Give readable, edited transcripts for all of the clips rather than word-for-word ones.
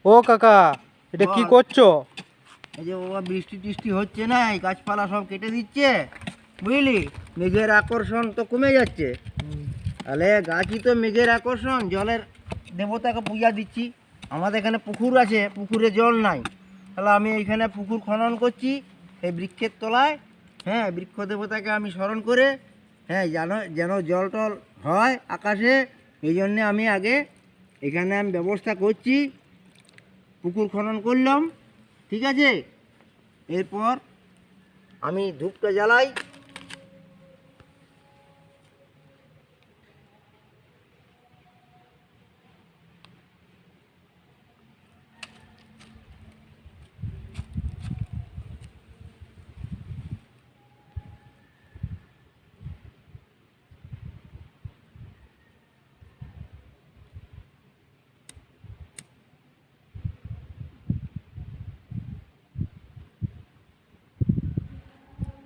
ও কাকা, এটা কি বল। করছো? এই যে বাবা বৃষ্টি টিষ্টি হচ্ছে না, এই গাছপালা সব কেটে দিচ্ছে, বুঝলি? মেঘের আকর্ষণ তো কমে যাচ্ছে, তাহলে গাছই তো মেঘের আকর্ষণ। জলের দেবতাকে পূজা দিচ্ছি। আমাদের এখানে পুকুর আছে, পুকুরে জল নাই, তাহলে আমি এইখানে পুকুর খনন করছি এই বৃক্ষের তলায়। হ্যাঁ, বৃক্ষ দেবতাকে আমি স্মরণ করে, হ্যাঁ, যেন জল টল হয় আকাশে, এই জন্যে আমি আগে এখানে আমি ব্যবস্থা করছি। পুকুর খনন করলাম, ঠিক আছে? এরপর আমি ধূপটা জ্বালাই।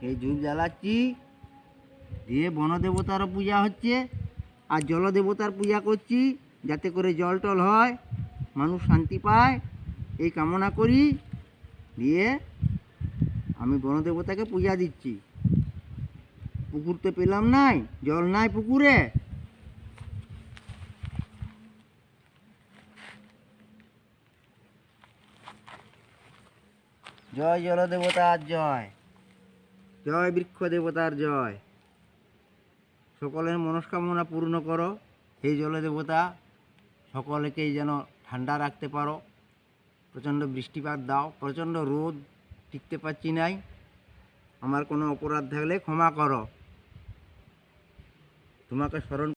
এই ধূপ জ্বালাচ্ছি, দিয়ে বনদেবতারও পূজা হচ্ছে আর জলদেবতার পূজা করছি, যাতে করে জল টল হয়, মানুষ শান্তি পায়, এই কামনা করি। দিয়ে আমি বনদেবতাকে পূজা দিচ্ছি। পুকুর তো পেলাম নাই, জল নাই পুকুরে। জয় জলদেবতার জয়, জয় বৃক্ষ দেবতার জয়। সকলের মনস্কামনা পূর্ণ করো হে জলদেবতা। সকলকেই যেন ঠান্ডা রাখতে পারো। প্রচণ্ড বৃষ্টিপাত দাও, প্রচণ্ড রোদ, টিকতে পারছি নাই। আমার কোনো অপরাধ থাকলে ক্ষমা করো, তোমাকে স্মরণ